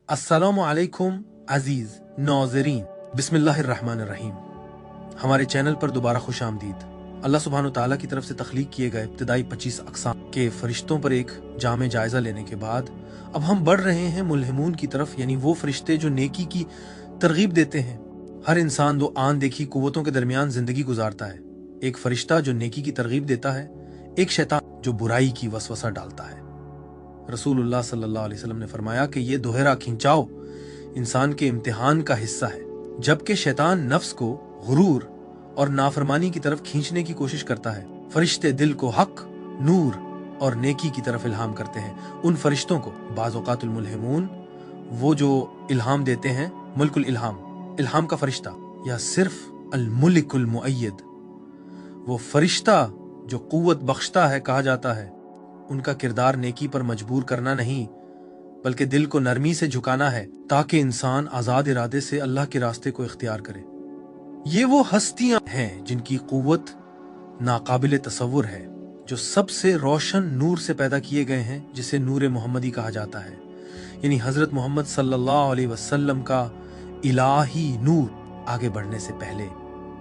अस्सलामु अलैकुम अजीज नाज़रीन, बिस्मिल्लाहिर्रहमानिर्रहीम। हमारे चैनल पर दोबारा खुश आमदीद। अल्लाह सुब्हानो तआला की तरफ से तख्लीक किए गए इब्तिदाई 25 अक़साम के फरिश्तों पर एक जामे जायजा लेने के बाद अब हम बढ़ रहे हैं मुल्हिमून की तरफ, यानी वो फरिश्ते जो नेकी की तरगीब देते हैं। हर इंसान दो आन देखी कुव्वतों के दरमियान जिंदगी गुजारता है, एक फरिश्ता जो नेकी की तरगीब देता है, एक शैतान जो बुराई की वसवसा डालता है। रसूलुल्लाह सल्लल्लाहु अलैहि वसल्लम ने फरमाया कि ये दोहरा खिंचाव इंसान के इम्तिहान का हिस्सा है। जबकि शैतान नफ्स को गुरूर और नाफरमानी की तरफ खींचने की कोशिश करता है, फरिश्ते दिल को हक, नूर और नेकी की तरफ इल्हाम करते हैं। उन फरिश्तों को बाज़ औक़ातुल मुल्हिमून, वो जो इल्हाम देते हैं, मुल्कुल इल्हाम का फरिश्ता या सिर्फ अल मुलिकुल मुअय्यद, वो फरिश्ता जो कुव्वत बख्शता है, कहा जाता है उनका किरदार नेकी पर मजबूर करना नहीं बल्कि दिल को नरमी से झुकाना है ताकि इंसान आजाद इरादे से अल्लाह के रास्ते को इख्तियार करे। ये वो हस्तियां हैं जिनकी कुव्वत नाकाबिले तसव्वुर है, जो सबसे रोशन नूर से पैदा किए गए हैं, जिसे नूर मोहम्मदी कहा जाता है, यानी हजरत मोहम्मद सल्लल्लाहु अलैहि वसल्लम का इलाही नूर। आगे बढ़ने से पहले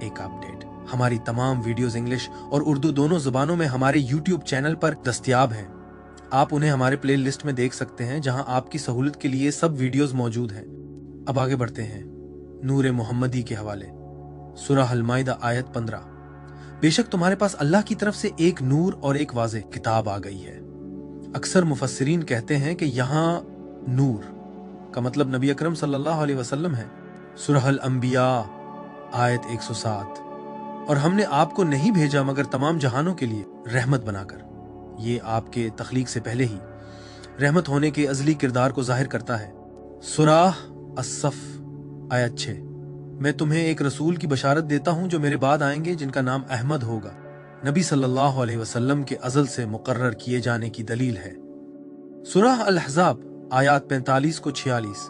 एक अपडेट, हमारी तमाम वीडियोस इंग्लिश और उर्दू दोनों जुबानों में हमारे यूट्यूब चैनल पर दस्तयाब हैं। आप उन्हें हमारे प्ले लिस्ट में देख सकते हैं, जहां आपकी सहूलत के लिए सब वीडियोस मौजूद हैं। अब आगे बढ़ते हैं नूर मोहम्मदी के हवाले। सूरह अल माइदा आयत 15, बेशक तुम्हारे पास अल्लाह की तरफ से एक नूर और एक वाज़ेह किताब आ गई है। अक्सर मुफस्सिरीन कहते हैं कि यहाँ नूर का मतलब नबी अकरम सल्लल्लाहु अलैहि वसल्लम है। सूरह अल अंबिया आयत 107, और हमने आपको नहीं भेजा मगर तमाम जहानों के लिए रहमत बनाकर। ये आपके तख्लीक से पहले ही रहमत होने के अजली किरदार को जाहिर करता है। सूरह अस-सफ आयत 6, मैं तुम्हें एक रसूल की बशारत देता हूं जो मेरे बाद आएंगे, जिनका नाम अहमद होगा। नबी सल्लल्लाहु अलैहि वसल्लम के अज़ल से मुकर्रर किए जाने की दलील है। सूरह अल अहज़ाब आयत 45 को 46,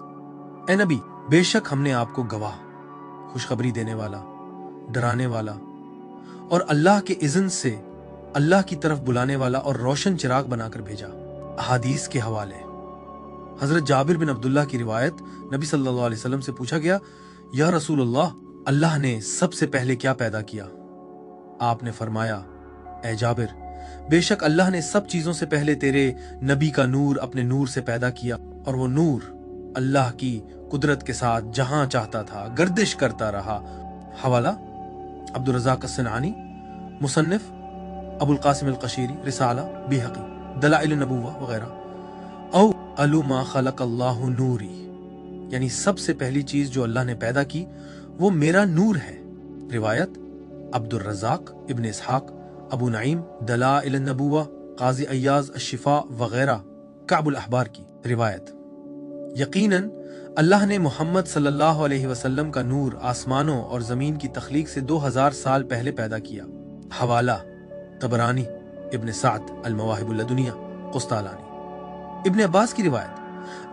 ए नबी, बेशक हमने आपको गवाह, खुशखबरी देने वाला, डराने वाला और अल्लाह के इज़्न से अल्लाह की तरफ बुलाने वाला और रोशन चिराग बनाकर भेजा। अहादीस के हवाले, हजरत जाबिर बिन अब्दुल्लाह की रिवायत, नबी सल्लल्लाहु अलैहि वसल्लम से पूछा गया, या रसूलल्लाह, अल्लाह ने सबसे पहले क्या पैदा किया? आपने फरमाया, ए जाबिर, बेशक अल्लाह ने सब चीजों से पहले तेरे नबी का नूर अपने नूर से पैदा किया, और वो नूर अल्लाह की कुदरत के साथ जहां चाहता था गर्दिश करता रहा। हवाला अब्दुर रज़ाक अस्सनानी, मुसन्निफ अबुल कासिम अल-क़शीरी, रिसाला बिहक़ी, दलाइल नबुव्वा वगैरह। औ अलु मा खलक़ल्लाहु नूरी, यानी सबसे पहली चीज जो अल्लाह ने पैदा की वो मेरा नूर है। रिवायत अब्दुर रज़ाक, इब्न इसहाक, अबू नईम, दलाइल नबुव्वा, काज़ी अय्याज़ अश-शिफ़ा वगैरह, कअबुल अहबार की रिवायत। यकीनन अल्लाह ने मोहम्मद सल्लल्लाहु अलैहि वसल्लम का नूर आसमानों और जमीन की तख्लीक से 2000 साल पहले पैदा किया। हवाला तबरानी, इब्न साद, अल-मवाहिबुल लदुनिया, कुस्तालानी। इब्न अब्बास की रिवायत,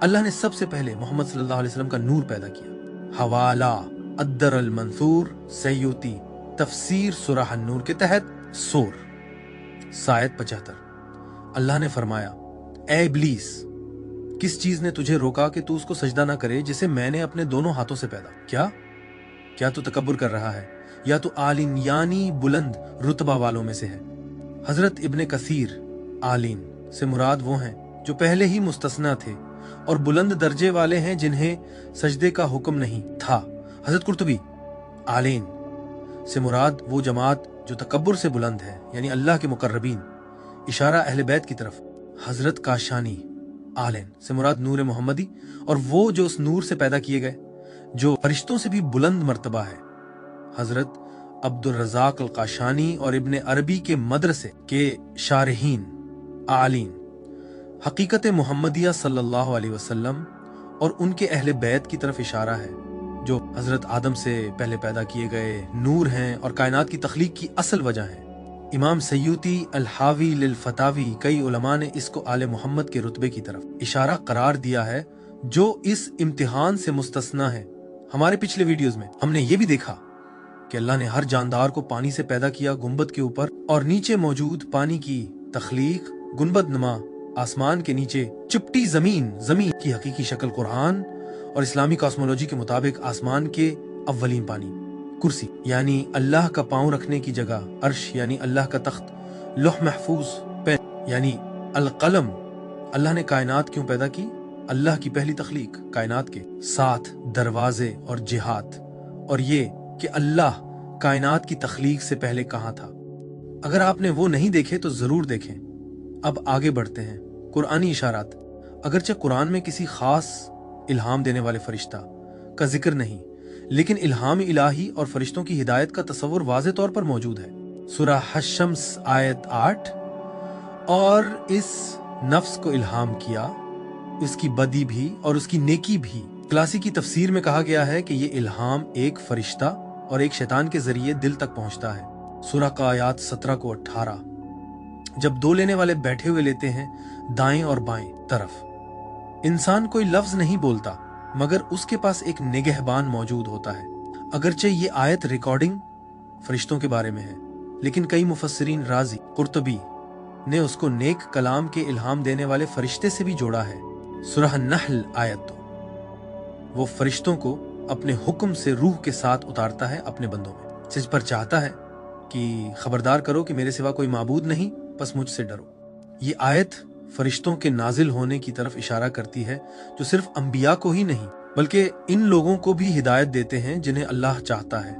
अल्लाह ने सबसे पहले मोहम्मद सल्लल्लाहु अलैहि वसल्लम का नूर पैदा किया। हवाला अद्दर अल मंसूर, सय्यूती, तफसीर सूरह अन-नूर के तहत सूर आयत 75, अल्लाह ने फरमाया, ए इब्लीस, किस चीज ने तुझे रोका कि तू उसको सजदा ना करे जिसे मैंने अपने दोनों हाथों से पैदा? क्या तू तकब्बुर कर रहा है, या तू आलिन यानी बुलंद रुतबा वालों में से है? हजरत इब्न कसीर, आलिन से मुराद वो हैं जो पहले ही मुस्तस्ना थे और बुलंद दर्जे वाले हैं जिन्हें सजदे का हुक्म नहीं था। हजरत कुर्तुबी, आलिन से मुराद वो जमात जो तकब्बुर से बुलंद है, यानी अल्लाह के मुकर्रबीन, इशारा अहले बैत की तरफ। हजरत काशानी, आलिन से मुराद नूर मोहम्मदी और वो जो उस नूर से पैदा किए गए, जो फरिश्तों से भी बुलंद मर्तबा है। हजरत अब्दुर रज़ाक अल काशानी और इब्न अरबी के मदरसे के शारहीन, आलिन हकीकत मुहम्मदिया सल्लल्लाहु अलैहि वसल्लम और उनके अहले बैत की तरफ इशारा है, जो हजरत आदम से पहले पैदा किए गए नूर हैं और कायनात की तख्लीक की असल वजह है। इमाम सय्यूती अल-हावी लिल फतावी, कई उलमा ने इसको आले मोहम्मद के रुतबे की तरफ इशारा करार दिया है, जो इस इम्तिहान से मुस्तस्ना है। हमारे पिछले वीडियोस में हमने ये भी देखा कि अल्लाह ने हर जानदार को पानी से पैदा किया गुंबद के ऊपर, और नीचे मौजूद पानी की तख्लीक गुंबद नुमा आसमान के नीचे चिपटी जमीन की हकीकी शक्ल कुरान और इस्लामी कॉस्मोलॉजी के मुताबिक आसमान के अव्वलीन पानी, कुर्सी यानी अल्लाह का पांव रखने की जगह, अर्श यानी अल्लाह का तख्त, लौह महफूज, पेन यानी अलकलम। अल्लाह ने कायनात क्यों पैदा की? अल्लाह की पहली तख्लीक कायनात के 7 दरवाजे और जिहाद, और ये कि अल्लाह कायनात की तख्लीक से पहले कहाँ था। अगर आपने वो नहीं देखे तो जरूर देखें। अब आगे बढ़ते हैं। कुरानी इशारात। अगरचे कुरान में किसी खास इल्हाम देने वाले फरिश्ता का जिक्र नहीं, लेकिन इल्हाम इलाही और फरिश्तों की हिदायत का तस्वुर वाज़े तौर पर मौजूद है। सूरह हश्शम्स आयत 8, और इस नफ्स को इल्हाम किया, उसकी बदी भी और उसकी नेकी भी। क्लासी की तफसीर में कहा गया है कि ये इल्हाम एक फरिश्ता और एक शैतान के जरिए दिल तक पहुंचता है। सूरह का आयात 17 को 18। जब 2 लेने वाले बैठे हुए लेते हैं दाएं और बाएं तरफ, इंसान कोई लफ्ज नहीं बोलता मगर उसके पास एक निगहबान मौजूद होता है। अगरचे ये आयत रिकॉर्डिंग फरिश्तों के बारे में है, लेकिन कई मुफस्सिरीन राजी, कुर्तुबी ने उसको नेक कलाम के इल्हाम देने वाले फरिश्ते से भी जोड़ा है। सूरह नहल आयत 2। वो फरिश्तों को अपने हुक्म से रूह के साथ उतारता है अपने बंदों में। सिज पर चाहता है कि खबरदार करो कि मेरे सिवा कोई माबूद नहीं, बस मुझसे डरो। ये आयत फरिश्तों के नाजिल होने की तरफ इशारा करती है, जो सिर्फ अंबिया को ही नहीं बल्कि इन लोगों को भी हिदायत देते हैं जिन्हें अल्लाह चाहता है।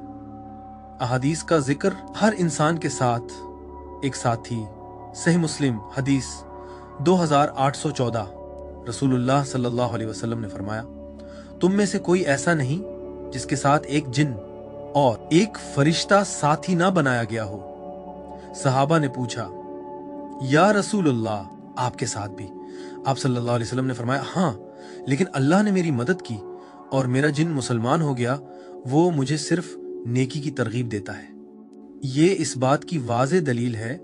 अहादीस का जिक्र हर इंसान के साथ एक साथी। सही मुस्लिम हदीस 2814। रसूलुल्लाह सल्लल्लाहु अलैहि वसल्लम ने फरमाया, तुम में से कोई ऐसा नहीं जिसके साथ एक जिन और एक फरिश्ता साथी ना बनाया गया हो। सहाबा ने पूछा, या रसूलुल्लाह, आपके साथ भी? आप सल्लल्लाहु अलैहि वसल्लम ने फरमाया, हाँ, लेकिन अल्लाह ने मेरी मदद की और मेरा जिन मुसलमान हो गया। वो मुझे सिर्फ नेकी की तरगीब देता है। ये इस बात की वाज़े दलील है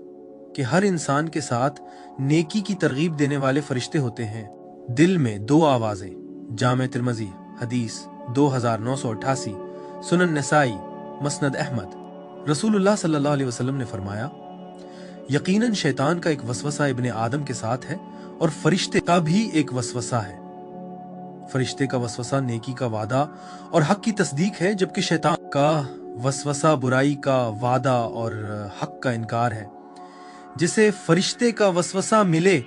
कि हर इंसान के साथ नेकी की तरगीब देने वाले फरिश्ते होते हैं। दिल में 2 आवाजें। जामे तिर्मिज़ी हदीस 2988, सुनन नसाई, मसनद अहमद। रसूलुल्लाह सल्लल्लाहु अलैहि वसल्लम ने फरमाया, यकीनन शैतान का एक वसवसा इब्ने आदम के साथ है और फरिश्ते का भी एक वसवसा है। फरिश्ते का वसवसा नेकी का वादा और हक की तस्दीक है, जबकि शैतान का वसवसा बुराई का वादा और हक का इनकार है। जिसे फरिश्ते का वसवसा मिले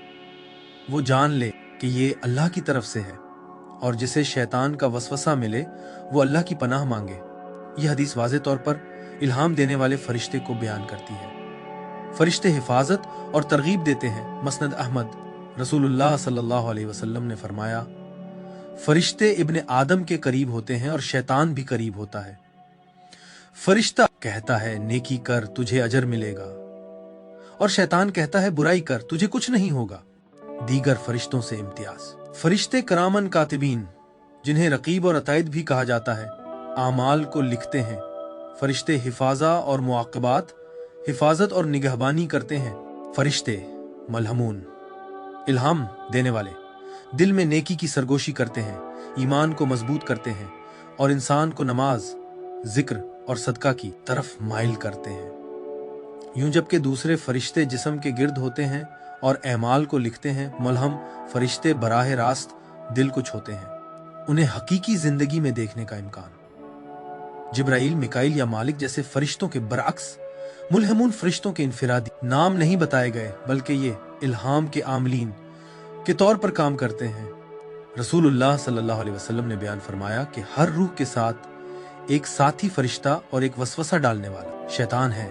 वो जान ले कि ये अल्लाह की तरफ से है, और जिसे शैतान का वसवसा मिले वो अल्लाह की पनाह मांगे। यह हदीस वाज़े तौर पर इल्हाम देने वाले फरिश्ते को बयान करती है। फरिश्ते हिफाजत और तरगीब देते हैं। मसनद अहमद। रसूलुल्लाह सल्लल्लाहु अलैहि वसल्लम ने फरमाया, फरिश्ते इब्ने आदम के करीब होते हैं और शैतान भी करीब होता है। फरिश्ता कहता है नेकी कर, तुझे अजर मिलेगा, और शैतान कहता है बुराई कर, तुझे कुछ नहीं होगा। दीगर फरिश्तों से इम्तियाज। फरिश्ते करामन कातिबीन, जिन्हें रकीब और अतायद भी कहा जाता है, आमाल को लिखते हैं। फरिश्ते हिफाजा और मुआक़बात, हिफाजत और निगहबानी करते हैं। फरिश्ते मलहमून, इल्हाम देने वाले, दिल में नेकी की सरगोशी करते हैं, ईमान को मजबूत करते हैं और इंसान को नमाज, जिक्र और सदका की तरफ माइल करते हैं। यूं जबकि दूसरे फरिश्ते जिस्म के गिर्द होते हैं और एमाल को लिखते हैं, मलहम फरिश्ते बराह रास्त दिल को छूते हैं, उन्हें हकीकी जिंदगी में देखने का इम्कान। जिब्राइल, मिकाइल या मालिक जैसे फरिश्तों के बरअक्स मुल्हमून फरिश्तों के इनफिरादी नाम नहीं बताए गए, बल्कि ये इल्हाम के आमलीन के तौर पर काम करते हैं। रसूलुल्लाह सल्लल्लाहु अलैहि वसल्लम ने बयान फरमाया कि हर रूह के साथ एक साथी फरिश्ता और एक वसवसा डालने वाला शैतान है,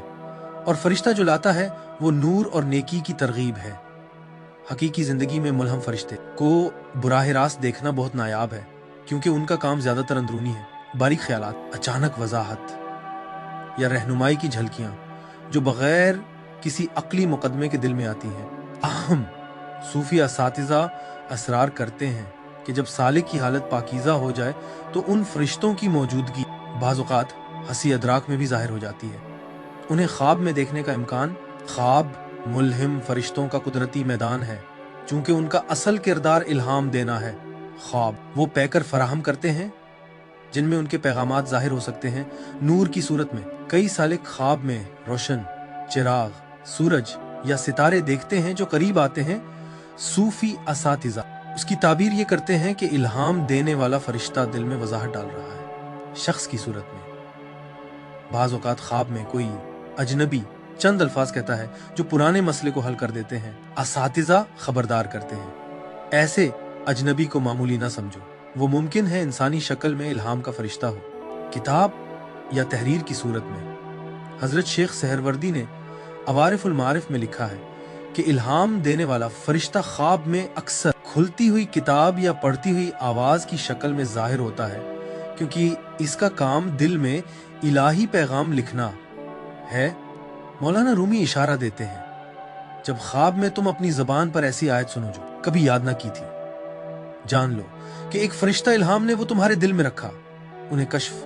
और फरिश्ता जो लाता है वो नूर और नेकी की तरगीब है। हकीकी जिंदगी में मुल्हम फरिश्ते को बुराह रास्त देखना बहुत नायाब है, क्योंकि उनका काम ज्यादातर अंदरूनी है। बारीक ख्यालात, अचानक वजाहत या रहनुमाई की झलकियां जो बगैर किसी अक्ली मुकदमे के दिल में आती हैं। अहम सूफी असातिज़ा असरार करते हैं कि जब सालिक की हालत पाकीज़ा हो जाए तो उन फरिश्तों की मौजूदगी बाज़-औक़ात हसी अदराक में भी जाहिर हो जाती है। उन्हें ख्वाब में देखने का इम्कान। ख्वाब मुल्हिम फरिश्तों का कुदरती मैदान है, चूंकि उनका असल किरदार इल्हाम देना है। ख्वाब वो पैकर फराहम करते हैं जिनमें उनके पैगामात जाहिर हो सकते हैं नूर की सूरत में। कई सालिक ख्वाब में रोशन चिराग, सूरज या सितारे देखते हैं जो करीब आते हैं, सूफी असातिज़ा उसकी ताबीर ये करते हैं कि इल्हाम देने वाला फरिश्ता दिल में वजाहत डाल रहा है शख्स की सूरत में। बाज़ औक़ात ख्वाब में कोई अजनबी चंद अल्फाज कहता है जो पुराने मसले को हल कर देते हैं। असातिज़ा खबरदार करते हैं, ऐसे अजनबी को मामूली ना समझो। वो मुमकिन है इंसानी शक्ल में इल्हाम का फरिश्ता हो, किताब या तहरीर की सूरत में। हजरत शेख सहरवर्दी ने अवारिफुल मारिफ में लिखा है कि इल्हाम देने वाला फरिश्ता ख्वाब में अक्सर खुलती हुई किताब या पढ़ती हुई आवाज की शक्ल में जाहिर होता है, क्योंकि इसका काम दिल में इलाही पैगाम लिखना है। मौलाना रूमी इशारा देते हैं, जब ख्वाब में तुम अपनी जबान पर ऐसी आयत सुनो जो कभी याद ना की थी, जान लो कि एक फरिश्ता इल्हाम ने वो तुम्हारे दिल में रखा। उन्हें कश्फ,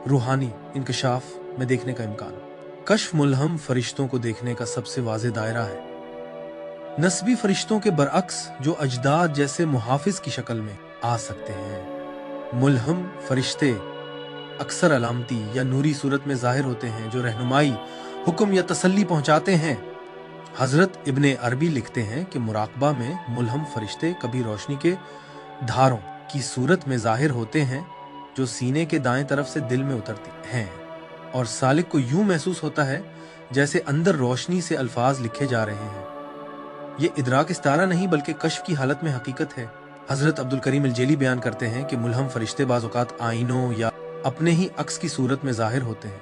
रूहानी इंकशाफ में देखने का इम्कान। कश्फ मुल्हम फरिश्तों को देखने का सबसे वाज़ेह दायरा है। नस्बी फरिश्तों के बरअक्स जो अजदाद जैसे मुहाफिज की शक्ल में आ सकते हैं। मुल्हम फरिश्ते अक्सर अलामती या नूरी सूरत में जाहिर होते हैं जो रहनुमाई, हुक्म या तसल्ली पहुंचाते हैं। हजरत इब्ने अरबी लिखते हैं कि मुराकबा में मुल्हम फरिश्ते कभी रोशनी के धारों की सूरत में जाहिर होते हैं जो सीने के दाएं तरफ से दिल में उतरती हैं, और सालिक को यूं महसूस होता है जैसे अंदर रोशनी से अल्फाज लिखे जा रहे हैं। ये इदराक इस्तारा नहीं बल्कि कश्फ की हालत में हकीकत है। हजरत अब्दुल करीम अल-जेली बयान करते हैं कि मुल्हम फरिश्ते बाज़ औक़ात आईनों या अपने ही अक्स की सूरत में जाहिर होते हैं।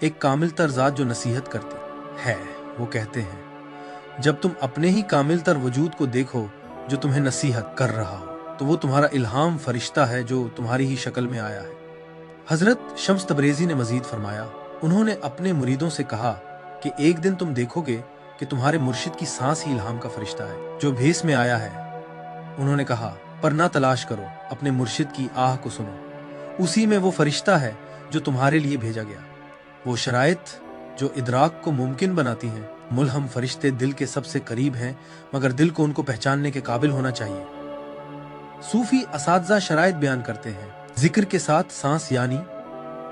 एक कामिल तर ज़ात जो नसीहत करती है, वो कहते हैं, जब तुम अपने ही कामिल तर वजूद को देखो जो तुम्हें नसीहत कर रहा हो, तो वो तुम्हारा इल्हाम फरिश्ता है जो तुम्हारी ही शक्ल में आया है। हजरत शम्स तबरेज़ी ने मजीद फरमाया, उन्होंने अपने मुरीदों से कहा कि एक दिन तुम देखोगे कि तुम्हारे मुर्शिद की सांस ही इल्हाम का फरिश्ता है जो भेस में आया है। उन्होंने कहा, पर ना तलाश करो, अपने मुर्शिद की आह को सुनो, उसी में वो फरिश्ता है जो तुम्हारे लिए भेजा गया। वो शराइत जो इदराक को मुमकिन बनाती हैं। मुल्हम फरिश्ते दिल के सबसे करीब हैं, मगर दिल को उनको पहचानने के काबिल होना चाहिए। सूफी असातिज़ा शराइत बयान करते हैं, जिक्र के साथ सांस यानी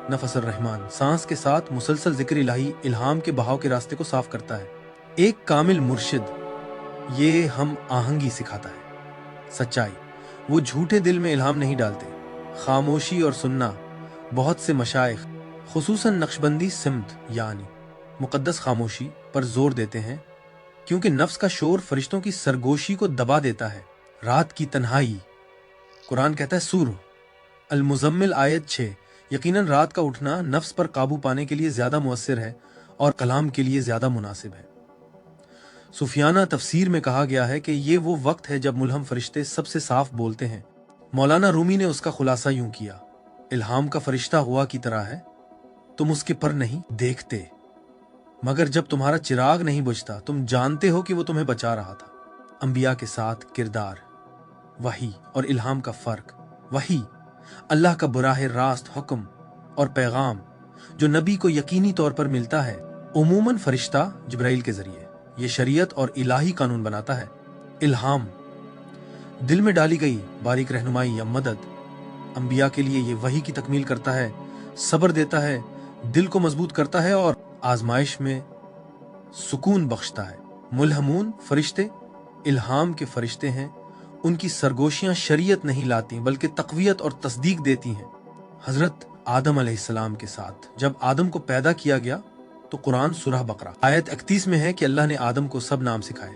नफसुर रहमान, सांस के साथ मुसलसल जिक्र इलाही इल्हाम के बहाव के रास्ते को साफ करता है। एक कामिल मुर्शिद ये हम आहंगी सिखाता है, सच्चाई। वो झूठे दिल में इल्हाम नहीं डालते। खामोशी और सुनना, बहुत से मशाइख खुसूसन नक्शबंदी सिमत यानी मुकद्दस खामोशी पर जोर देते हैं, क्योंकि नफ्स का शोर फरिश्तों की सरगोशी को दबा देता है। रात की तन्हाई, कुरान कहता है सूर अल-मुज़म्मिल आयत 6, यकीनन रात का उठना नफ्स पर काबू पाने के लिए ज्यादा मुअस्सिर है और कलाम के लिए ज्यादा मुनासिब है। सुफियाना तफसीर में कहा गया है कि ये वो वक्त है जब मुल्हम फरिश्ते सबसे साफ बोलते हैं। मौलाना रूमी ने उसका खुलासा यूं किया, इल्हाम का फरिश्ता हुआ की तरह है, तुम उसके पर नहीं देखते, मगर जब तुम्हारा चिराग नहीं बुझता तुम जानते हो कि वो तुम्हें बचा रहा था। अंबिया के साथ किरदार, वही और इल्हाम का फर्क। वही अल्लाह का बुराह रास्त हुक्म और पैगाम जो नबी को यकीनी तौर पर मिलता है, उमूमन फरिश्ता जिब्राइल के जरिए। ये शरीयत और इलाही कानून बनाता है। इल्हाम दिल में डाली गई बारीक रहनुमाई या मदद अंबिया के लिए ये वही की तकमील करता है, सब्र देता है, दिल को मजबूत करता है और आजमाइश में सुकून बख्शता है। मुल्हमून फरिश्ते इल्हाम के फरिश्ते हैं। उनकी सरगोशियां शरीयत नहीं लाती बल्कि तक़वियत और तस्दीक देती हैं। हजरत आदम अलैहिस्सलाम के साथ जब आदम को पैदा किया गया तो कुरान सूरह बकरा आयत 31 में है कि अल्लाह ने आदम को सब नाम सिखाए।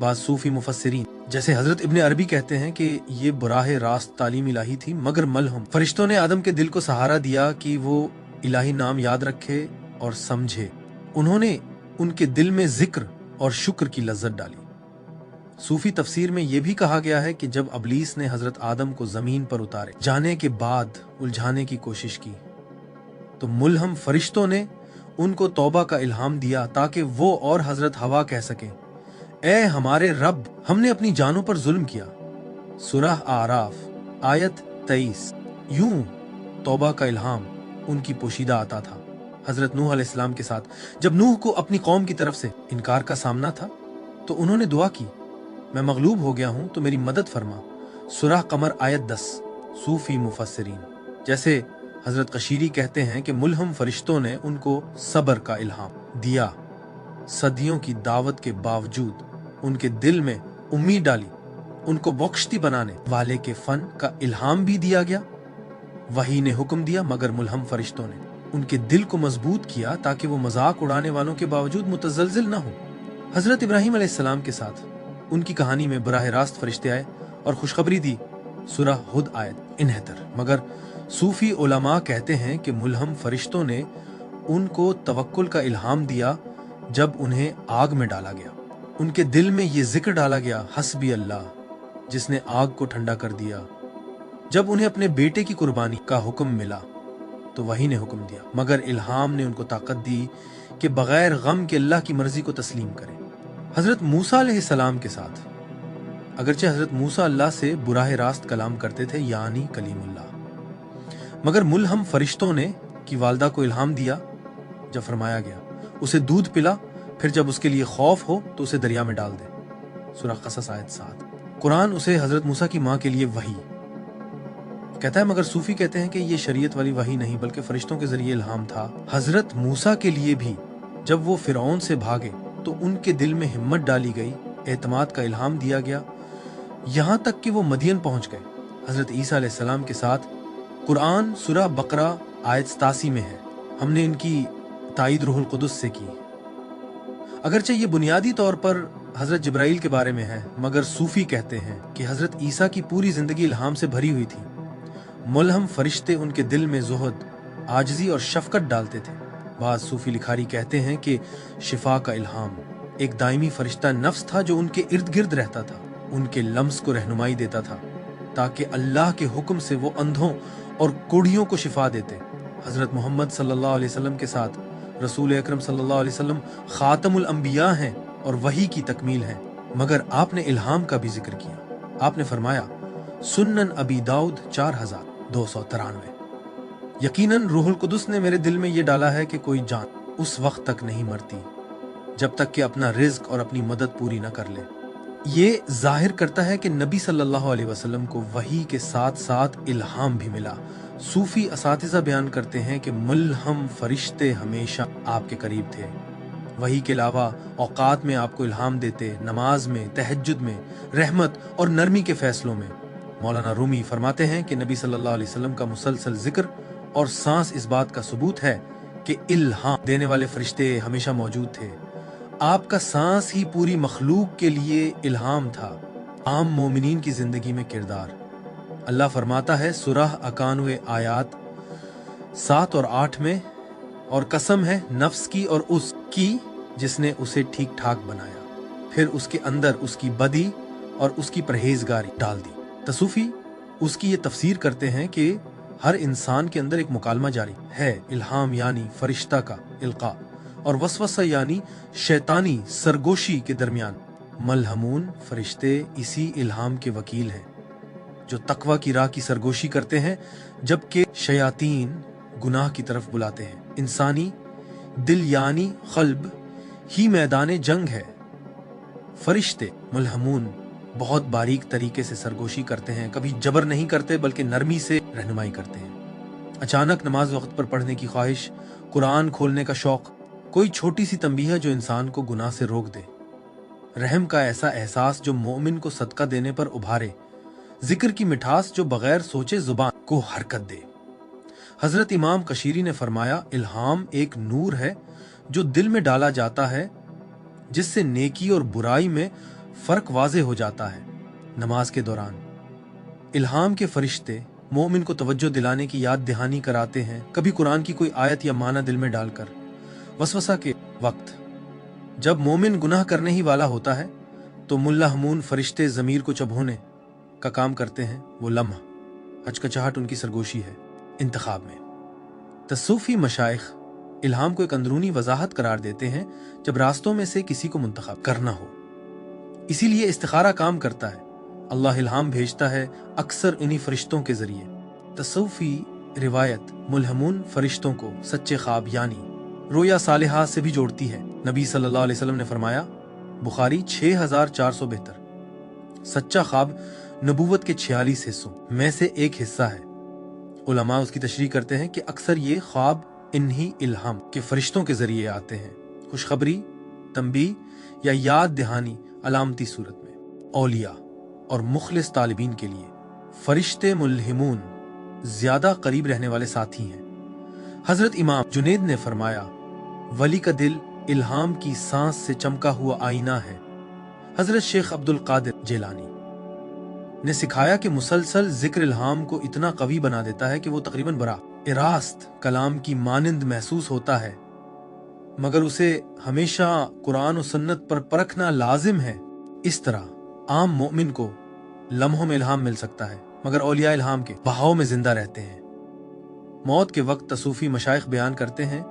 बाज़ सूफी मुफस्सिरीन जैसे हजरत इब्ने अरबी कहते हैं कि ये बुराह रास्त तालीम इलाही थी, मगर मलहम फरिश्तों ने आदम के दिल को सहारा दिया कि वो इलाही नाम याद रखे और समझे। उन्होंने उनके दिल में जिक्र और शुक्र की लज्जत डाली। सूफी तफसीर में यह भी कहा गया है कि जब अबलीस ने हजरत आदम को जमीन पर उतारे जाने के बाद उलझाने की कोशिश की तो मुल्हम फरिश्तों ने उनको तौबा का इल्हाम दिया ताकि वो और हजरत हवा कह सकें, ए हमारे रब, हमने अपनी जानों पर जुल्म किया। सूरह आराफ आयत 23। यूं तौबा का इल्हाम उनकी पोशीदा आता था। हजरत नूह अलैहिस्सलाम के साथ जब नूह को अपनी कौम की तरफ से इनकार का सामना था तो उन्होंने दुआ की, मैं मगलूब हो गया हूं तो मेरी मदद फरमा। सूरह कमर आयत 10। सूफी मुफस्सिरीन जैसे हजरत कशीरी कहते हैं कि मुल्हम फरिश्तों ने उनको सब्र का इल्हाम दिया। सदियों की दावत के बावजूद उनके दिल में उम्मीद डाली, उनको बख्शती बनाने वाले के फन का इल्हाम भी दिया गया। वही ने हुक्म दिया मगर मुल्हम फरिश्तों ने उनके दिल को मजबूत किया ताकि वो मजाक उड़ाने वालों के बावजूद मुतजलजिल न हो। हजरत इब्राहिम अलैहिस्सलाम के साथ उनकी कहानी में बराह रास्त फरिश्ते आए और खुशखबरी दी। सूरह हुद आयत 69। मगर सूफी उलमा कहते हैं कि मुल्हम फरिश्तों ने उनको तवक्कुल का इल्हाम दिया जब उन्हें आग में डाला गया। उनके दिल में ये जिक्र डाला गया, हस्बी अल्लाह, जिसने आग को ठंडा कर दिया। जब उन्हें अपने बेटे की कुर्बानी का हुक्म मिला तो वही ने हुक्म दिया, मगर इल्हाम ने उनको ताकत दी कि बगैर गम के अल्लाह की मर्जी को तस्लीम करें। हजरत मूसा अलैहिस्सलाम के साथ अगरचे हजरत मूसा अल्लाह से बुराह रास्त कलाम करते थे, यानी कलीमुल्लाह, मगर मुल्हम फरिश्तों ने की वालदा को इल्हाम दिया। जब फरमाया गया उसे दूध पिला, फिर जब उसके लिए खौफ हो तो उसे दरिया में डाल दे। सूरह क़सस आयत 7। कुरान उसे हजरत मूसा की माँ के लिए वही कहता है, मगर सूफी कहते हैं कि ये शरीयत वाली वही नहीं बल्कि फरिश्तों के जरिए इल्हाम था। हजरत मूसा के लिए भी जब वो फिरौन से भागे तो उनके दिल में हिम्मत डाली गई, एतमाद का इल्हाम दिया गया, यहाँ तक कि वो मदियन पहुंच गए। हजरत ईसा अलैहिस्सलाम के साथ कुरान सूरह बकरा आयत 87 में है। हमने इनकी ताईद रूहुल कुदस से की। अगरचे ये बुनियादी तौर पर हजरत जिब्राइल के बारे में है, मगर सूफी कहते हैं कि हजरत ईसा की पूरी जिंदगी इल्हाम से भरी हुई थी। मुल्हम फरिश्ते उनके दिल में ज़ुहद, आजिज़ी और शफकत डालते थे। बाज़ सूफी लिखारी कहते हैं कि शिफा का इल्हाम एक दायमी फरिश्ता नफ्स था जो उनके इर्द गिर्द रहता था, उनके लम्स को रहनुमाई देता था ताकि अल्लाह के हुक्म से वो अंधों और कोढ़ियों को शिफा देते। हजरत मोहम्मद सल्लल्लाहु अलैहि वसल्लम के साथ रसूल अकरम सल्लल्लाहु अलैहि वसल्लम खातमुल अंबिया हैं और वही की तकमील हैं, मगर आपने इल्हाम का भी जिक्र किया। आपने फरमाया, सुन्नन अबी दाऊद 4293, यकीनन रूहुल कुदस ने मेरे दिल में ये डाला है कि कोई जान उस वक्त तक नहीं मरती जब तक कि अपना रिज्क और अपनी मदद पूरी न कर ले। ये जाहिर करता है कि नबी सल्लल्लाहु अलैहि वसल्लम को वही के साथ साथ इल्हाम भी मिला। सूफी असातिज़ा बयान करते हैं कि मुल्हम फरिश्ते हमेशा आपके करीब थे, वही के अलावा औकात में आपको इल्हाम देते, नमाज में, तहज्जुद में, रहमत और नरमी के फैसलों में। मौलाना रूमी फरमाते हैं कि नबी सल्लल्लाहु अलैहि वसल्लम का मुसलसल जिक्र और सांस इस बात का सबूत है कि इल्हाम देने वाले फरिश्ते हमेशा मौजूद थे। आपका सांस ही पूरी मखलूक के लिए इल्हाम था। आम मोमिनीन की जिंदगी में किरदार अल्लाह फरमाता है सूरह 91 आयात 7 और 8 में, और कसम है नफ्स की और उसकी जिसने उसे ठीक ठाक बनाया, फिर उसके अंदर उसकी बदी और उसकी परहेजगारी डाल दी। तसूफी उसकी ये तफसीर करते हैं कि हर इंसान के अंदर एक मुकालमा जारी है। इल्हाम यानी फरिश्ता का इल्का और वसवसा यानी शैतानी सरगोशी के दरमियान। मलहमून फरिश्ते इसी इल्हाम के वकील हैं जो तकवा की राह की सरगोशी करते हैं, जबकि शयातीन गुनाह की तरफ बुलाते हैं। इंसानी दिल यानी क़ल्ब ही मैदान जंग है। फरिश्ते मुल्हमून बहुत बारीक तरीके से सरगोशी करते हैं, कभी जबर नहीं करते बल्कि नरमी से रहनुमाई करते हैं। अचानक नमाज वक्त पर पढ़ने की ख्वाहिश, कुरान खोलने का शौक, कोई छोटी सी तंबीह जो इंसान को गुनाह से रोक दे, रहम का ऐसा एहसास जो मोमिन को सदका देने पर उभारे, जिक्र की मिठास जो बगैर सोचे जुबान को हरकत दे। हजरत इमाम कशीरी ने फरमाया, इल्हाम एक नूर है जो दिल में डाला जाता है, जिससे नेकी और बुराई में फर्क वाजे हो जाता है। नमाज के दौरान इल्हाम के फरिश्ते मोमिन को तवज्जो दिलाने की याद दहानी कराते हैं, कभी कुरान की कोई आयत या माना दिल में डालकर। वसवसा के वक्त जब मोमिन गुनाह करने ही वाला होता है तो मुल्लाहमून फरिश्ते ज़मीर को चबोने का काम करते हैं। वो लम्हा हचकचाहट उनकी सरगोशी है इंतखाब में। तसूफी मशाइख इल्हाम को एक अंदरूनी वजाहत करार देते हैं जब रास्तों में से किसी को मुंतखब करना हो, इसीलिए इस्तिखारा काम करता है। अल्लाह इल्हाम भेजता है अक्सर इन्हीं फरिश्तों के जरिए। तसूफी रिवायत मुल्हमून फरिश्तों को सच्चे ख्वाब यानी रोया सालिहा से भी जोड़ती है। नबी सल्लल्लाहु अलैहि वसल्लम ने फरमाया, बुखारी 6472, सच्चा ख्वाब नबूवत के 46 हिस्सों में से एक हिस्सा है। उलमा उसकी तशरीह करते हैं कि अक्सर ये ख्वाब इन्हीं इल्हाम के फरिश्तों के जरिए आते हैं, खुशखबरी, तंबीह या याद दहानी अलामती सूरत में। औलिया और मुखलिस तालिबीन के लिए फरिश्ते मुल्हिमून ज्यादा करीब रहने वाले साथी हैं। हजरत इमाम जुनैद ने फरमाया, वली का दिल इल्हाम की सांस से चमका हुआ आईना है। हजरत शेख अब्दुल कादिर जिलानी ने सिखाया कि मुसलसल जिक्र इल्हाम को इतना कवी बना देता है कि वो तकरीबन बरा इरास्त कलाम की मानिंद महसूस होता है, मगर उसे हमेशा कुरान और सुन्नत पर परखना लाजिम है। इस तरह आम मोमिन को लम्हों में इल्हाम मिल सकता है, मगर औलिया इल्हाम के बहाव में जिंदा रहते हैं। मौत के वक्त तसूफी मशाइख बयान करते हैं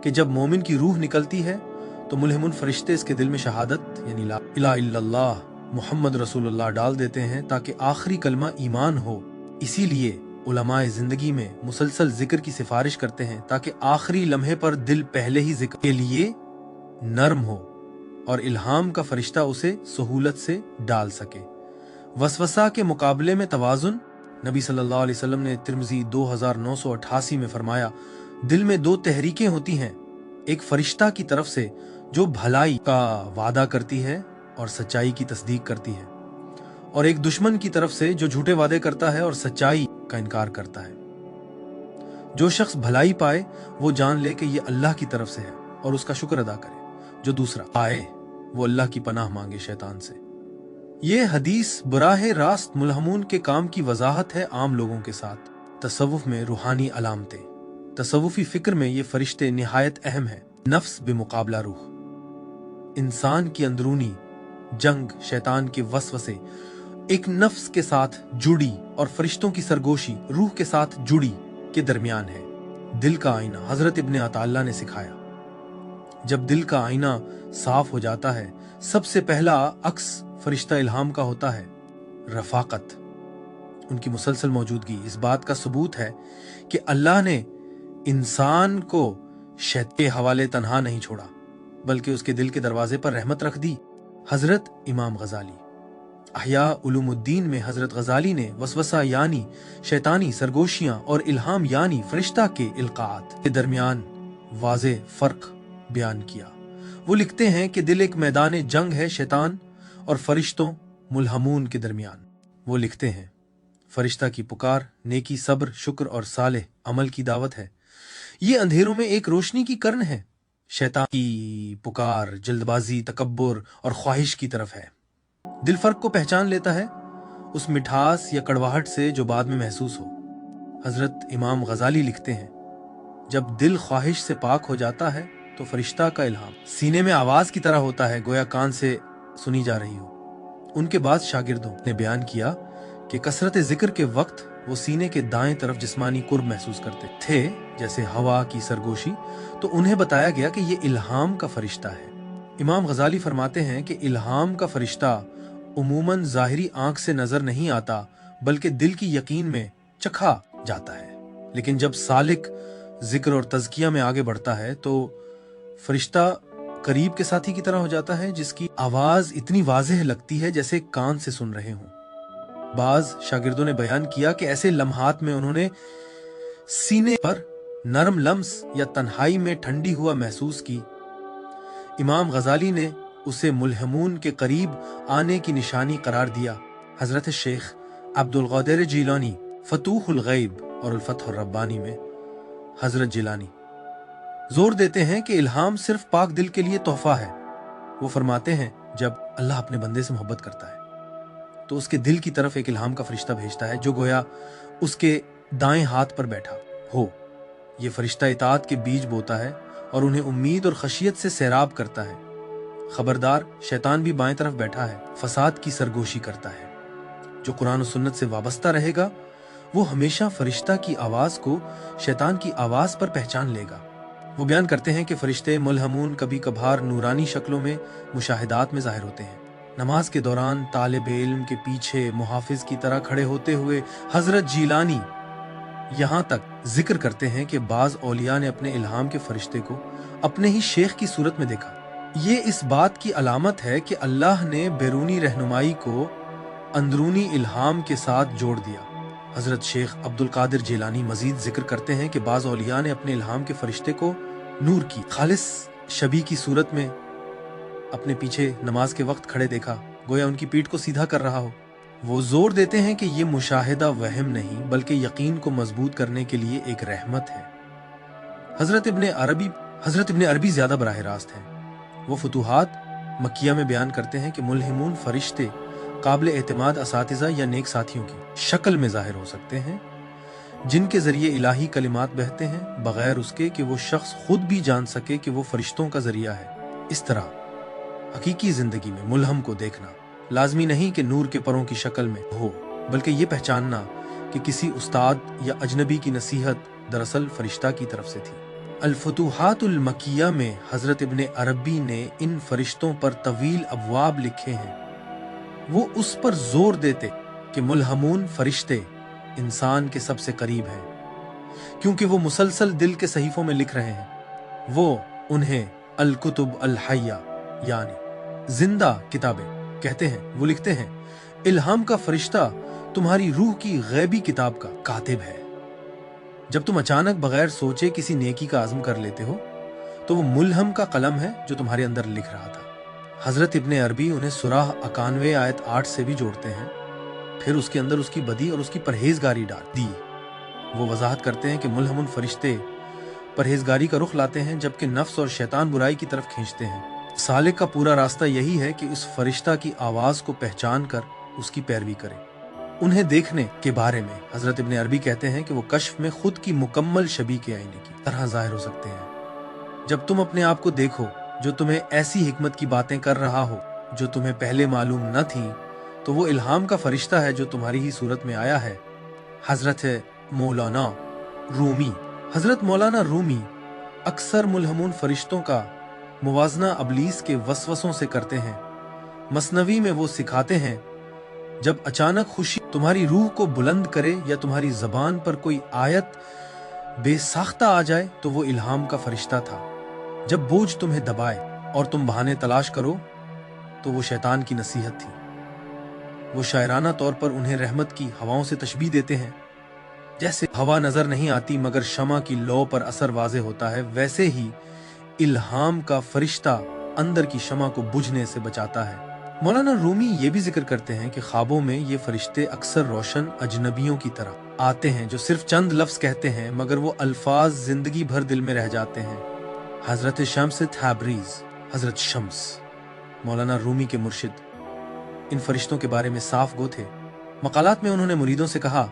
कि जब मोमिन की रूह निकलती है तो मुल्हिमुन फरिश्ते इसके दिल में शहादत यानी ला इलाहा इल्लल्लाह मुहम्मद रसूलुल्लाह डाल देते हैं ताकि आखिरी कलमा ईमान हो। इसीलिए उलमाए जिंदगी में मुसलसल जिक्र की सिफारिश करते हैं ताकि आखिरी लम्हे पर दिल पहले ही जिक्र के लिए नर्म हो और इल्हाम का फरिश्ता उसे सहूलत से डाल सके। वसवसा के मुकाबले में तवाजुन। नबी सल्लल्लाहु अलैहि वसल्लम ने तिर्मिज़ी 2988 में फरमाया, दिल में दो तहरीकें होती हैं, एक फरिश्ता की तरफ से जो भलाई का वादा करती है और सच्चाई की तस्दीक करती है, और एक दुश्मन की तरफ से जो झूठे वादे करता है और सच्चाई का इनकार करता है। जो शख्स भलाई पाए वो जान ले कि ये अल्लाह की तरफ से है और उसका शुक्र अदा करे। जो दूसरा पाए वो अल्लाह की पनाह मांगे शैतान से। ये हदीस बराह रास्त मुल्हमून के काम की वजाहत है आम लोगों के साथ। तसव्वुफ में रूहानी अलामतें। तसव्वुफी फिक्र में ये फरिश्ते निहायत अहम है। नफ्स बेमुकाबला रूह। इंसान की अंदरूनी जंग शैतान के वसवसे एक नफ्स के साथ जुड़ी और फरिश्तों की सरगोशी रूह के साथ जुड़ी के दरमियान है। दिल का आईना। हजरत इब्ने अताल्ला ने सिखाया, जब दिल का आईना साफ हो जाता है सबसे पहला अक्स फरिश्ता इल्हाम का होता है रफाकत, उनकी मुसलसल मौजूदगी। इस बात का सबूत है कि अल्लाह ने इंसान को शैतान के हवाले तन्हा नहीं छोड़ा बल्कि उसके दिल के दरवाजे पर रहमत रख दी। हजरत इमाम गजाली अहया उलूमुद्दीन में हजरत गजाली ने वसवसा यानी शैतानी सरगोशियां और इल्हाम यानी फरिश्ता के इल्कात के दरमियान वाज़े फर्क बयान किया। वो लिखते हैं कि दिल एक मैदान जंग है शैतान और फरिश्तों मुल्हमून के दरमियान। वो लिखते हैं, फरिश्ता की पुकार नेकी, सब्र, शुक्र और सालेह अमल की दावत है। ये अंधेरों में एक रोशनी की किरण है। शैतान की पुकार जल्दबाजी, तकब्बुर और ख्वाहिश की तरफ है। दिल फर्क को पहचान लेता है उस मिठास या कड़वाहट से जो बाद में महसूस हो। हजरत इमाम गजाली लिखते हैं, जब दिल ख्वाहिश से पाक हो जाता है तो फरिश्ता का इल्हाम सीने में आवाज की तरह होता है, गोया कान से सुनी जा रही हो। उनके बाद शागिर्दों ने बयान किया कि कसरत जिक्र के वक्त वो सीने के दाएं तरफ जिस्मानी कुर्ब महसूस करते थे, जैसे हवा की सरगोशी। तो उन्हें बताया गया कि ये इल्हाम का फरिश्ता है। इमाम गजाली फरमाते हैं कि इल्हाम का फरिश्ता उमूमन जाहिरी आंख से नजर नहीं आता बल्कि दिल की यकीन में चखा जाता है। लेकिन जब सालिक जिक्र और तज़किया में आगे बढ़ता है तो फरिश्ता करीब के साथी की तरह हो जाता है, जिसकी आवाज इतनी वाज़ेह लगती है जैसे कान से सुन रहे हों। बाज शागिर्दों ने बयान किया कि ऐसे लम्हात में उन्होंने सीने पर नरम लम्स या तन्हाई में ठंडी हुआ महसूस की। इमाम गजाली ने उसे मुल्हमून के करीब आने की निशानी करार दिया। हजरत शेख अब्दुल कादिर जिलानी फतूहुल गैब और अल फतहुर रब्बानी में हजरत जिलानी जोर देते हैं कि इल्हाम सिर्फ पाक दिल के लिए तोहफा है। वो फरमाते हैं, जब अल्लाह अपने बंदे से मोहब्बत करता है तो उसके दिल की तरफ एक इल्हाम का फरिश्ता भेजता है जो गोया उसके दाएं हाथ पर बैठा हो। ये फरिश्ता इताअत के बीज बोता है और उन्हें उम्मीद और खशियत से सैराब करता है। खबरदार, शैतान भी बाएं तरफ बैठा है, फसाद की सरगोशी करता है। जो कुरान और सुन्नत से वाबस्ता रहेगा वो हमेशा फरिश्ता की आवाज को शैतान की आवाज पर पहचान लेगा। वो बयान करते हैं कि फरिश्ते मुल्हमून कभी कभार नूरानी शक्लों में मुशाहिदात में जाहिर होते हैं। नमाज के दौरान तालिब इल्म के पीछे मुहाफिज की तरह खड़े होते हुए हजरत जिलानी यहाँ तक जिक्र करते हैं कि बाज औलिया ने अपने इल्हाम के फरिश्ते को अपने ही शेख की सूरत में देखा। ये इस बात की अलामत है कि अल्लाह ने बैरूनी रहनुमाई को अंदरूनी इल्हाम के साथ जोड़ दिया। हजरत शेख अब्दुल कादिर जिलानी मजीद जिक्र करते हैं कि बाज औलिया ने अपने इल्हाम के फरिश्ते को नूर की खालिस शबी की सूरत में अपने पीछे नमाज के वक्त खड़े देखा। गोया उनकी पीठ को सीधा कर रहा हो। वो जोर देते हैं कि ये मुशाहिदा वहम नहीं बल्कि यकीन को मजबूत करने के लिए एक रहमत है। हजरत इब्ने अरबी ज्यादा बराह रास्त हैं। वो फुतूहात मक्किया में बयान करते हैं कि मुल्हिमून फरिश्ते काबिल एतमाद असातिज़ा या नेक साथियों की शक्ल में जाहिर हो सकते हैं, जिनके जरिए इलाही कलिमात बहते हैं बगैर उसके कि वो शख्स खुद भी जान सके कि वो फरिश्तों का जरिया है। इस तरह हकीकी जिंदगी में मुल्हम को देखना लाजमी नहीं कि नूर के परों की शक्ल में हो, बल्कि ये पहचानना कि किसी उस्ताद या अजनबी की नसीहत दरअसल फरिश्ता की तरफ से थी। अल-फुतूहातुल मक्किया में हजरत इब्ने अरबी ने इन फरिश्तों पर तवील अबवाब लिखे हैं। वो उस पर जोर देते कि मुल्हमून फरिश्ते इंसान के सबसे करीब हैं, क्योंकि वो मुसलसल दिल के सहीफों में लिख रहे हैं। वो उन्हें अल-कुतुब अल-हय्या यानी जिंदा किताबें कहते हैं। वो लिखते हैं, इल्हाम का फरिश्ता तुम्हारी रूह की गैबी किताब का कातिब है। जब तुम अचानक बगैर सोचे किसी नेकी का आज़म कर लेते हो तो वो मुल्हम का कलम है जो तुम्हारे अंदर लिख रहा था। हजरत इब्ने अरबी उन्हें सुराह 91 आयत 8 से भी जोड़ते हैं, फिर उसके अंदर उसकी बदी और उसकी परहेजगारी डाल दी। वो वजाहत करते हैं कि मुल्हमुन फरिश्ते परहेजगारी का रुख लाते हैं जबकि नफ्स और शैतान बुराई की तरफ खींचते हैं। सालिक का पूरा रास्ता यही है कि उस फरिश्ता की आवाज को पहचान कर उसकी पैरवी करे। उन्हें देखने के बारे में हजरत इब्ने अरबी कहते हैं कि वो कश्फ में खुद की मुकम्मल शबी के आईने की तरह जाहिर हो सकते हैं। जब तुम अपने आप को देखो जो तुम्हें ऐसी हिकमत की बातें कर रहा हो जो तुम्हें पहले मालूम न थी, तो वो इल्हाम का फरिश्ता है जो तुम्हारी ही सूरत में आया है। हजरत मौलाना रूमी अक्सर मुल्हमून फरिश्तों का मुवाजना अबलीस के वसवसों से करते हैं। मसनवी में वो सिखाते हैं, जब अचानक खुशी तुम्हारी रूह को बुलंद करे या तुम्हारी जबान पर कोई आयत बेसाख्ता आ जाए तो वो इल्हाम का फरिश्ता था। जब बोझ तुम्हें दबाए और तुम बहाने तलाश करो तो वो शैतान की नसीहत थी। वो शायराना तौर पर उन्हें रहमत की हवाओं से तशबीह देते हैं। जैसे हवा नजर नहीं आती मगर शमा की लौ पर असर वाज़े होता है, वैसे ही इल्हाम का फरिश्ता अंदर की शमा को बुझने से बचाता है। मौलाना रूमी ये भी जिक्र करते हैं कि ख्वाबों में ये फरिश्ते अक्सर रोशन अजनबियों की तरह आते हैं जो सिर्फ चंद लफ्ज कहते हैं मगर वो अल्फाज जिंदगी भर दिल में रह जाते हैं। हजरत शम्स तबरीज, हजरत शम्स मौलाना रूमी के मुर्शिद, इन फरिश्तों के बारे में साफ गो थे। मकालात में उन्होंने मुरीदों से कहा,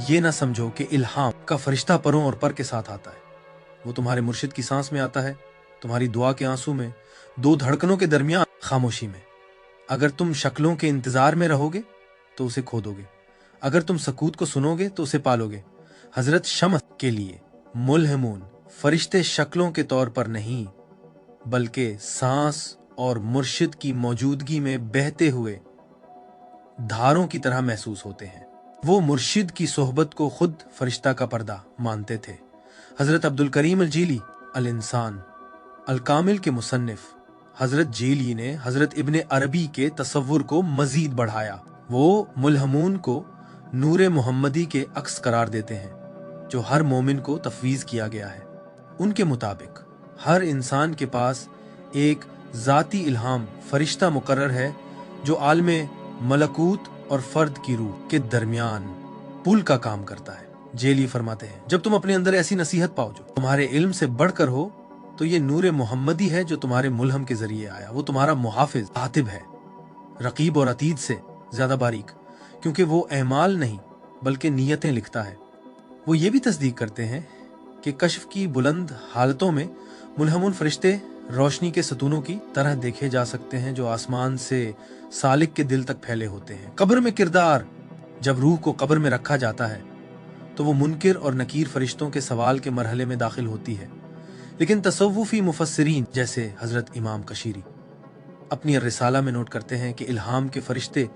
ये ना समझो कि इल्हाम का फरिश्ता परों और पर के साथ आता है। वो तुम्हारे मुर्शिद की सांस में आता है, तुम्हारी दुआ के आंसू में, दो धड़कनों के दरमियान खामोशी में। अगर तुम शक्लों के इंतजार में रहोगे तो उसे खो दोगे, अगर तुम सकूत को सुनोगे तो उसे पालोगे। हजरत शम्स के लिए मुल्हमून फरिश्ते शक्लों के तौर पर नहीं बल्कि सांस और मुर्शिद की मौजूदगी में बहते हुए धारों की तरह महसूस होते हैं। वो मुर्शिद की सोहबत को खुद फरिश्ता का पर्दा मानते थे। हजरत अब्दुल करीम अल जीली अल इंसान अल कामिल के मुसन्निफ हजरत जीली ने हजरत इब्ने अरबी के तसव्वुर को मजीद बढ़ाया। वो मुल्हमून को नूरे मोहम्मदी के अक्स करार देते हैं जो हर मोमिन को तफवीज किया गया है। उनके मुताबिक हर इंसान के पास एक जाती इल्हाम फरिश्ता मुकर्रर है जो आलमे मलकूत और फर्द की रूह के दरमियान पुल का काम करता है। जेली फरमाते हैं, जब तुम अपने अंदर ऐसी नसीहत पाओ जो तुम्हारे इल्म से बढ़कर हो तो ये नूरे मोहम्मदी है जो तुम्हारे मुल्हम के जरिए आया। वो तुम्हारा मुहाफिज आतिब है, रकीब और अतीद से ज्यादा बारीक, क्योंकि वो अमाल नहीं बल्कि नीयतें लिखता है। वो ये भी तस्दीक करते हैं कि कश्फ की बुलंद हालतों में मुल्हमून फरिश्ते रोशनी के सतूनों की तरह देखे जा सकते हैं जो आसमान से सालिक के दिल तक फैले होते हैं। कब्र में किरदार, जब रूह को कब्र में रखा जाता है तो वो मुनकिर और नकीर फरिश्तों के सवाल के मरहले में दाखिल होती है। लेकिन तसव्वुफी मुफस्सिरीन जैसे हजरत इमाम कशीरी अपनी रिसाला में नोट करते हैं कि इल्हाम के फरिश्ते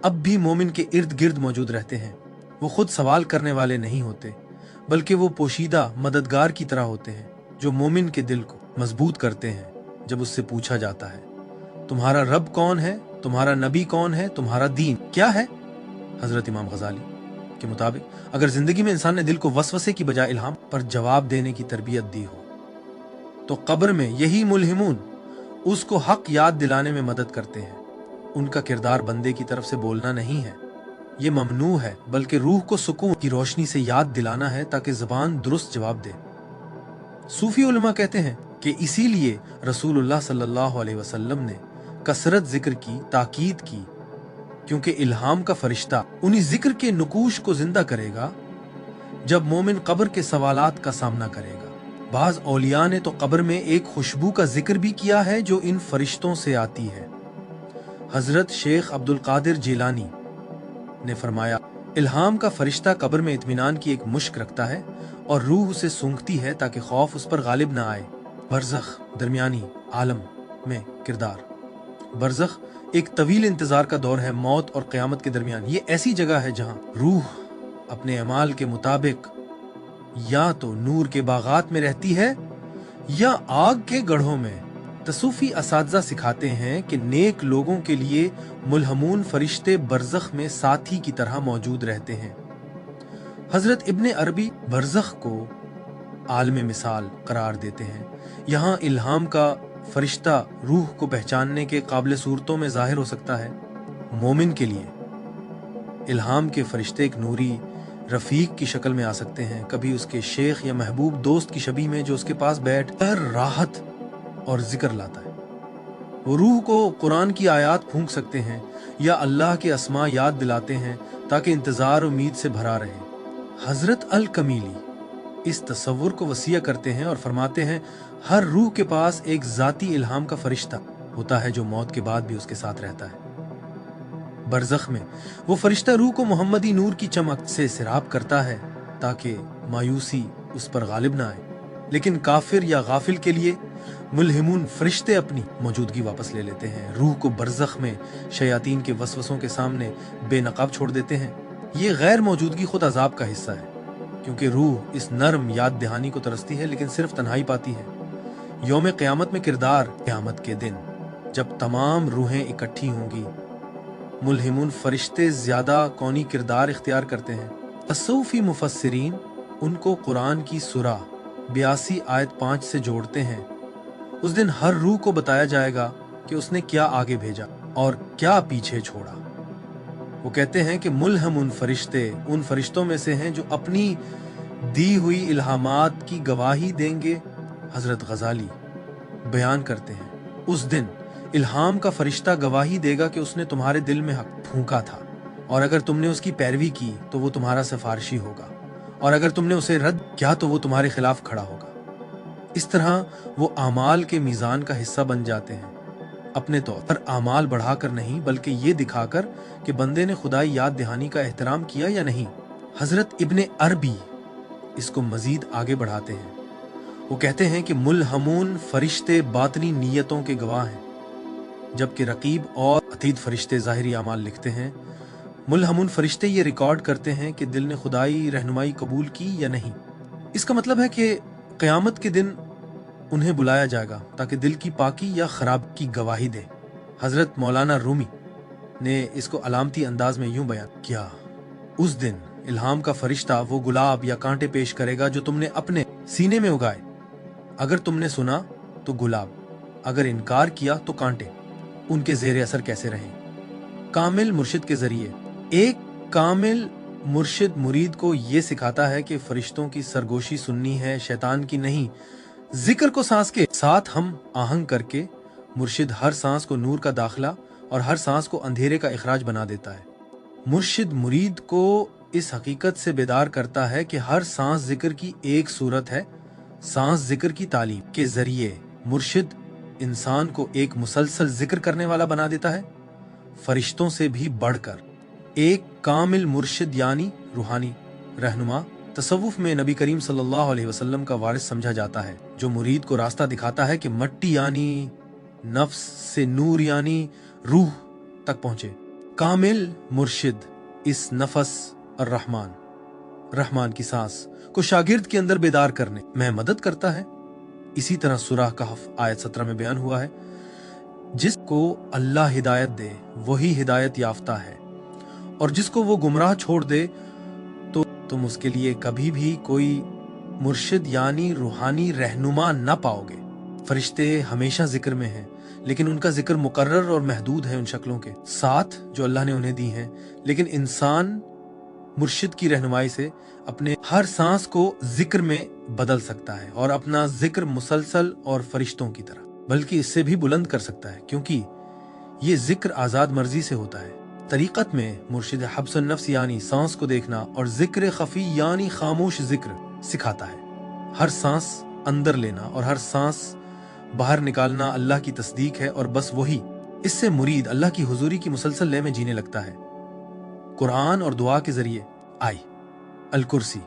अब भी मोमिन के इर्द गिर्द मौजूद रहते हैं। वो खुद सवाल करने वाले नहीं होते बल्कि वो पोशीदा मददगार की तरह होते हैं जो मोमिन के दिल को मजबूत करते हैं। जब उससे पूछा जाता है, तुम्हारा रब कौन है, तुम्हारा नबी कौन है, तुम्हारा दीन क्या है, हजरत इमाम गजाली के मुताबिक अगर जिंदगी में इंसान ने दिल को वसवसे की बजाय इल्हाम पर जवाब देने की तरबियत दी हो तो कब्र में यही मुल्हिमून उसको हक याद दिलाने में मदद करते हैं। उनका किरदार बंदे की तरफ से बोलना नहीं है, ये ममनू है, बल्कि रूह को सुकून की रोशनी से याद दिलाना है ताकि ज़बान दुरुस्त जवाब दे। सूफी उलमा कहते हैं कि इसीलिए रसूलुल्लाह सल्लल्लाहु अलैहि वसल्लम ने कसरत जिक्र की ताकीद की, क्योंकि इल्हाम का फरिश्ता उन्हीं जिक्र के नुकूश को जिंदा करेगा जब मोमिन कब्र के सवालात का सामना करेगा। बाज औलिया ने तो कब्र में एक खुशबू का जिक्र भी किया है जो इन फरिश्तों से आती है। हजरत शेख अब्दुल कादिर जिलानी ने फरमाया, इल्हाम का फरिश्ता कब्र में इत्मीनान की एक मुश्क रखता है और रूह उसे सूंघती है ताकि खौफ उस पर गालिब ना आए। बरज़ख दरमियानी आलम में किरदार। बरज़ख एक तवील इंतजार का दौर है, मौत और क़यामत के दरमियान। ये ऐसी जगह है जहां रूह अपने अमाल के मुताबिक या तो नूर के बागात में रहती है या आग के गढ़ों में। तसूफी असातिज़ा सिखाते हैं कि नेक लोगों के लिए मुल्हमून फरिश्ते बरज़ख में साथी की तरह मौजूद रहते हैं। हजरत इब्ने अरबी बरज़ख को आलम मिसाल करार देते हैं। यहाँ इल्हाम का फरिश्ता रूह को पहचानने के काबिल सूरतों में जाहिर हो सकता है। मोमिन के लिए इल्हाम के फरिश्ते एक नूरी रफीक की शक्ल में आ सकते हैं, कभी उसके शेख या महबूब दोस्त की शबीह में जो उसके पास बैठ कर राहत और जिक्र लाता है। वो रूह को कुरान की आयात फूंक सकते हैं या अल्लाह के अस्मा याद दिलाते हैं ताकि इंतजार उम्मीद से भरा रहे। हजरत अल कमीली इस तस्वुर को वसीया करते हैं और फरमाते हैं, हर रूह के पास एक जाती इल्हाम का फरिश्ता होता है जो मौत के बाद भी उसके साथ रहता है। बरज़ख में वो फरिश्ता रूह को मोहम्मदी नूर की चमक से सिराब करता है ताकि मायूसी उस पर गालिब ना आए। लेकिन काफिर या गाफिल के लिए मुल्हिमून फरिश्ते अपनी मौजूदगी वापस ले लेते हैं। रूह को बरज़ख में शयातीन के वसवसों के सामने बेनकाब छोड़ देते हैं। ये गैर मौजूदगी खुद अजाब का हिस्सा है, क्योंकि रूह इस नर्म याद दहानी को तरसती है लेकिन सिर्फ तन्हाई पाती है। यौम क़यामत में किरदार, क़यामत के दिन जब तमाम रूहें इकट्ठी होंगी, मुल्हिमून फरिश्ते ज्यादा कौनी किरदार इख्तियार करते हैं। तसव्वुफ़ी मुफस्सिरीन उनको कुरान की सूरा 82 आयत 5 से जोड़ते हैं। उस दिन हर रूह को बताया जाएगा कि उसने क्या आगे भेजा और क्या पीछे छोड़ा। वो कहते हैं कि मुल्हमून फरिश्ते उन फरिश्तों में से हैं जो अपनी दी हुई इल्हामात की गवाही देंगे। हजरत गजाली बयान करते हैं, उस दिन इल्हाम का फरिश्ता गवाही देगा कि उसने तुम्हारे दिल में हक फूंका था, और अगर तुमने उसकी पैरवी की तो वो तुम्हारा सिफारिशी होगा, और अगर तुमने उसे रद्द किया तो वो तुम्हारे खिलाफ खड़ा होगा। इस तरह वो आमाल के मीज़ान का हिस्सा बन जाते हैं, अपने तौर पर आमाल बढ़ाकर नहीं बल्कि ये दिखाकर कि बंदे ने खुदाई याद दहानी का एहतराम किया या नहीं। हजरत इब्ने अरबी इसको मजीद आगे बढ़ाते हैं। वो कहते हैं कि मुल्हमून फरिश्ते बातनी नीयतों के गवाह हैं, जबकि रकीब और अतीद फरिश्ते ज़ाहिरी आमाल लिखते हैं। मुल्हमून फरिश्ते ये रिकॉर्ड करते हैं कि दिल ने खुदाई रहनुमाई कबूल की या नहीं। इसका मतलब है कि क़यामत के दिन उन्हें बुलाया जाएगा ताकि दिल की पाकी या खराब की गवाही दे। हजरत मौलाना रूमी ने इसको अलामती अंदाज में यूं बयान किया, उस दिन इल्हाम का फरिश्ता वो गुलाब या कांटे पेश करेगा जो तुमने अपने सीने में उगाए। अगर तुमने सुना तो गुलाब, अगर इनकार किया तो कांटे। उनके ज़ेरे असर कैसे रहें? कामिल मुर्शिद के जरिए एक कामिल मुर्शिद मुरीद को ये सिखाता है कि फरिश्तों की सरगोशी सुननी है, शैतान की नहीं। जिक्र को सांस के साथ हम आहंग करके मुर्शिद हर सांस को नूर का दाखिला और हर सांस को अंधेरे का इखराज बना देता है। मुर्शिद मुरीद को इस हकीकत से बेदार करता है कि हर सांस जिक्र की एक सूरत है। सांस जिक्र की तालीम के जरिए मुर्शिद इंसान को एक मुसलसल जिक्र करने वाला बना देता है, फरिश्तों से भी बढ़कर। एक कामिल मुर्शिद यानी रूहानी रहनुमा तसव्वुफ में नबी करीम सल्लल्लाहु अलैहि वसल्लम का वारिस समझा जाता है, जो मुरीद को रास्ता दिखाता है कि मट्टी यानी नफ्स से नूर यानी रूह तक पहुंचे। कामिल मुर्शिद इस नफस और रहमान की सांस को शागिर्द के अंदर बेदार करने में मदद करता है। इसी तरह सूरह कहफ आयत 17 में बयान हुआ है, जिसको अल्लाह हिदायत दे वही हिदायत याफ्ता है, और जिसको वो गुमराह छोड़ दे तो तुम उसके लिए कभी भी कोई मुर्शिद यानी रूहानी रहनुमा न पाओगे। फरिश्ते हमेशा जिक्र में हैं, लेकिन उनका जिक्र मुकर्रर और महदूद है उन शक्लों के साथ जो अल्लाह ने उन्हें दी हैं। लेकिन इंसान मुर्शिद की रहनुमाई से अपने हर सांस को जिक्र में बदल सकता है और अपना जिक्र मुसलसल और फरिश्तों की तरह बल्कि इससे भी बुलंद कर सकता है, क्योंकि ये जिक्र आजाद मर्जी से होता है। तरीकत में मुर्शिद हब्सन नफ्स यानी सांस को देखना और जिक्र खफी यानी खामोश जिक्र सिखाता है। हर सांस अंदर लेना और हर सांस बाहर निकालना अल्लाह की तस्दीक है और बस वही। इससे मुरीद अल्लाह की हुजूरी की मुसलसल लय में जीने लगता है। कुरान और दुआ के जरिए आई अल कुर्सी,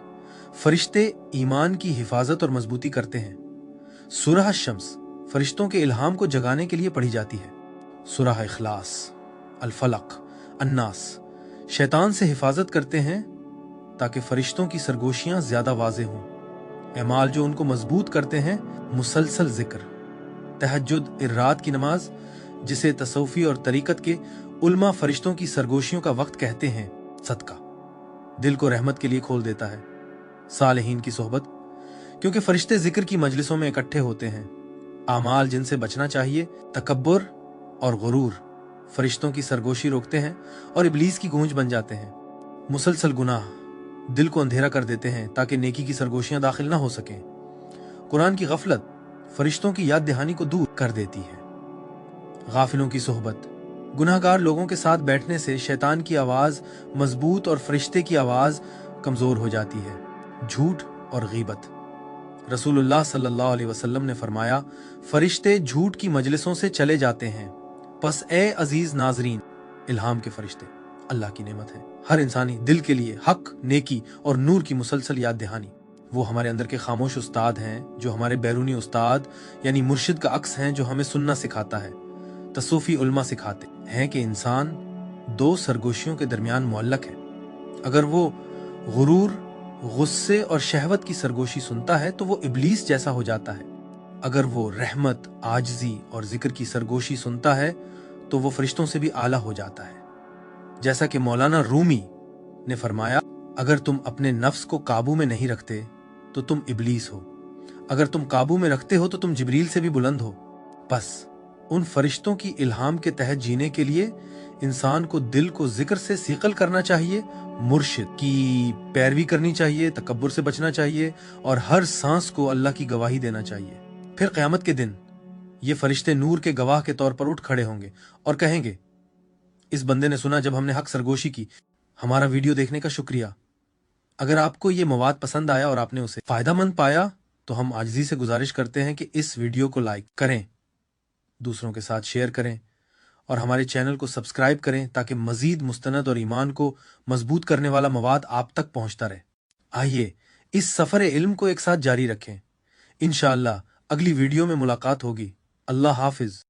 फरिश्ते ईमान की हिफाजत और मजबूती करते हैं। सूरह शम्स फरिश्तों के इल्हाम को जगाने के लिए पढ़ी जाती है। सूरह इखलास, अल फलक, अन्नास शैतान से हिफाजत करते हैं ताकि फरिश्तों की सरगोशियां ज्यादा वाज़ेह हों। एमाल जो उनको मजबूत करते हैं, मुसलसल जिक्र, तहज्जुद, रात की नमाज जिसे तसौफी और तरीकत के उल्मा फरिश्तों की सरगोशियों का वक्त कहते हैं, सदका दिल को रहमत के लिए खोल देता है। सालेहीन की सोहबत, क्योंकि फरिश्ते जिक्र की मजलिसों में इकट्ठे होते हैं। आमाल जिनसे बचना चाहिए, तकब्बुर और गुरूर फरिश्तों की सरगोशी रोकते हैं और इब्लीस की गूंज बन जाते हैं। मुसलसल गुनाह दिल को अंधेरा कर देते हैं ताकि नेकी की सरगोशियां दाखिल ना हो सकें। कुरान की गफलत फरिश्तों की याद दहानी को दूर कर देती है। गाफिलों की सोहबत, गुनाहगार लोगों के साथ बैठने से शैतान की आवाज मजबूत और फरिश्ते की आवाज कमजोर हो जाती है। झूठ और गीबत, रसूलुल्लाह सल्लल्लाहु अलैहि वसल्लम ने फरमाया, फरिश्ते झूठ की मजलिसों से चले जाते हैं। बस ए अजीज नाजरीन, इल्हाम के फरिश्ते अल्लाह की नेमत है। हर इंसानी दिल के लिए हक, नेकी और नूर की मुसलसल याद दहानी। वो हमारे अंदर के खामोश उस्ताद हैं जो हमारे बैरूनी उस्ताद यानी मुर्शिद का अक्स हैं, जो हमें सुनना सिखाता है। तसूफी उल्मा सिखाते हैं कि इंसान दो सरगोशियों के दरमियान मुअल्लक है। अगर वो गुरूर, गुस्से और शहवत की सरगोशी सुनता है तो वो इब्लीस जैसा हो जाता है। अगर वो रहमत, आजजी और जिक्र की सरगोशी सुनता है तो वो फरिश्तों से भी आला हो जाता है। जैसा कि मौलाना रूमी ने फरमाया, अगर तुम अपने नफ्स को काबू में नहीं रखते तो तुम इब्लीस हो, अगर तुम काबू में रखते हो तो तुम जिब्रील से भी बुलंद हो। बस उन फरिश्तों की इल्हाम के तहत जीने के लिए इंसान को दिल को जिक्र से सीकल करना चाहिए, मुर्शिद की पैरवी करनी चाहिए, तकब्बुर से बचना चाहिए और हर सांस को अल्लाह की गवाही देना चाहिए। फिर क़यामत के दिन ये फरिश्ते नूर के गवाह के तौर पर उठ खड़े होंगे और कहेंगे, इस बंदे ने सुना जब हमने हक सरगोशी की। हमारा वीडियो देखने का शुक्रिया। अगर आपको ये मवाद पसंद आया और आपने उसे फायदामंद पाया तो हम आजिज़ी से गुजारिश करते हैं कि इस वीडियो को लाइक करें, दूसरों के साथ शेयर करें और हमारे चैनल को सब्सक्राइब करें ताकि मजीद मुस्तनद और ईमान को मजबूत करने वाला मवाद आप तक पहुंचता रहे। आइए इस सफर इल्म को एक साथ जारी रखें। इंशाअल्लाह अगली वीडियो में मुलाकात होगी। अल्लाह हाफिज।